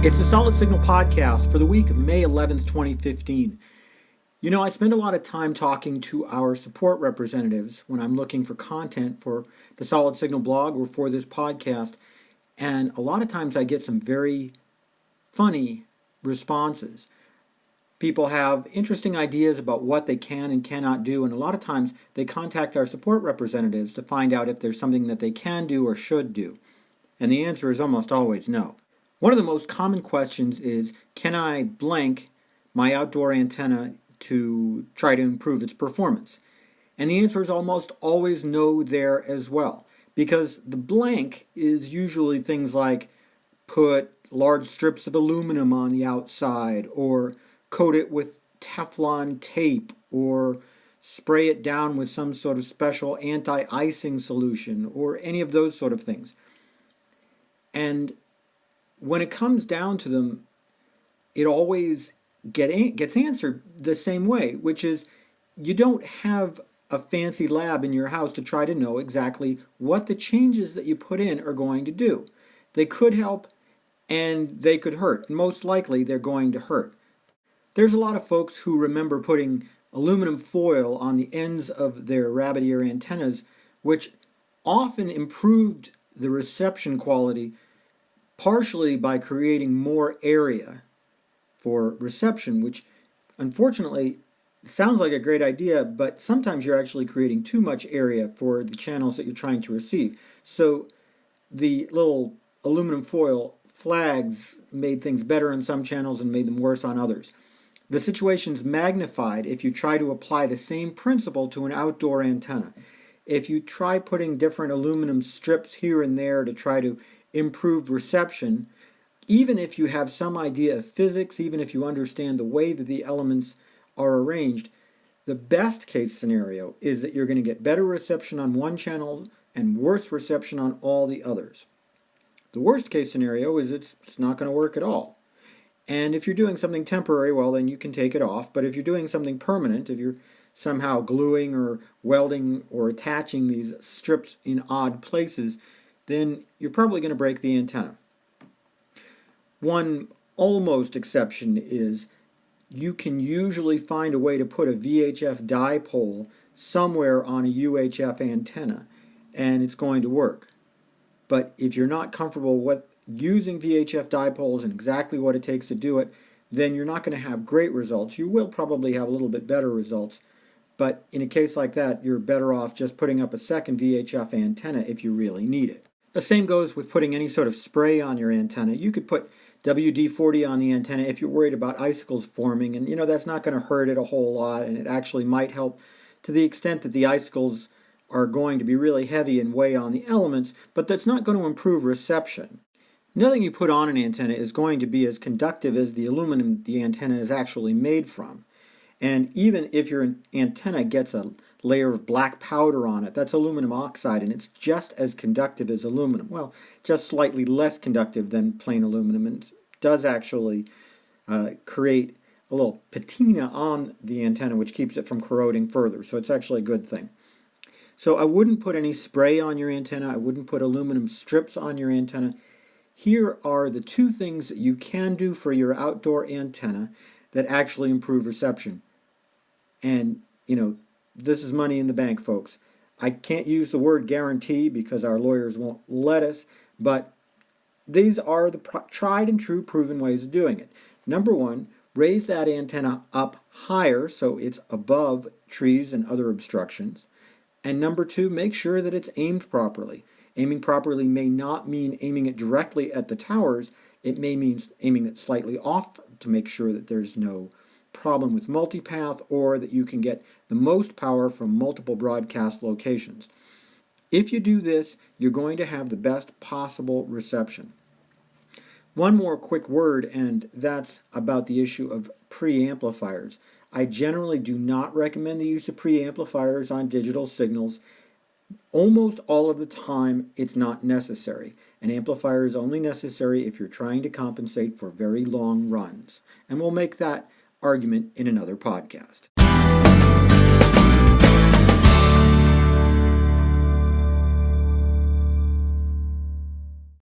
It's the Solid Signal podcast for the week of May 11th, 2015. You know, I spend a lot of time talking to our support representatives when I'm looking for content for the Solid Signal blog or for this podcast, and a lot of times I get some very funny responses. People have interesting ideas about what they can and cannot do, and a lot of times they contact our support representatives to find out if there's something that they can do or should do. And the answer is almost always no. One of the most common questions is, can I blank my outdoor antenna to try to improve its performance? And the answer is almost always no there as well, because the blank is usually things like put large strips of aluminum on the outside, or coat it with Teflon tape, or spray it down with some sort of special anti-icing solution, or any of those sort of things. And when it comes down to them, it always gets answered the same way, which is you don't have a fancy lab in your house to try to know exactly what the changes that you put in are going to do. They could help and they could hurt. And most likely they're going to hurt. There's a lot of folks who remember putting aluminum foil on the ends of their rabbit ear antennas, which often improved the reception quality partially by creating more area for reception, which unfortunately sounds like a great idea, but sometimes you're actually creating too much area for the channels that you're trying to receive. So the little aluminum foil flags made things better on some channels and made them worse on others. The situation's magnified if you try to apply the same principle to an outdoor antenna. If you try putting different aluminum strips here and there to try to improve reception, even if you have some idea of physics, even if you understand the way that the elements are arranged, the best case scenario is that you're going to get better reception on one channel and worse reception on all the others. The worst case scenario is it's not going to work at all. And if you're doing something temporary, well, then you can take it off. But if you're doing something permanent, if you're somehow gluing or welding or attaching these strips in odd places, then you're probably going to break the antenna. One almost exception is you can usually find a way to put a VHF dipole somewhere on a UHF antenna, and it's going to work. But if you're not comfortable with using VHF dipoles and exactly what it takes to do it, then you're not going to have great results. You will probably have a little bit better results, but in a case like that, you're better off just putting up a second VHF antenna if you really need it. The same goes with putting any sort of spray on your antenna. You could put WD-40 on the antenna if you're worried about icicles forming, and that's not going to hurt it a whole lot, and it actually might help to the extent that the icicles are going to be really heavy and weigh on the elements, but that's not going to improve reception. Nothing you put on an antenna is going to be as conductive as the aluminum the antenna is actually made from. And even if your antenna gets a layer of black powder on it, that's aluminum oxide, and it's just as conductive as aluminum. Well, just slightly less conductive than plain aluminum, and it does actually create a little patina on the antenna, which keeps it from corroding further. So it's actually a good thing. So I wouldn't put any spray on your antenna. I wouldn't put aluminum strips on your antenna. Here are the two things that you can do for your outdoor antenna that actually improve reception. And, this is money in the bank, folks. I can't use the word guarantee because our lawyers won't let us, but these are the tried and true proven ways of doing it. Number one, raise that antenna up higher so it's above trees and other obstructions. And number two, make sure that it's aimed properly. Aiming properly may not mean aiming it directly at the towers. It may mean aiming it slightly off to make sure that there's no problem with multipath, or that you can get the most power from multiple broadcast locations. If you do this, you're going to have the best possible reception. One more quick word, and that's about the issue of preamplifiers. I generally do not recommend the use of preamplifiers on digital signals. Almost all of the time, it's not necessary. An amplifier is only necessary if you're trying to compensate for very long runs. And we'll make that argument in another podcast.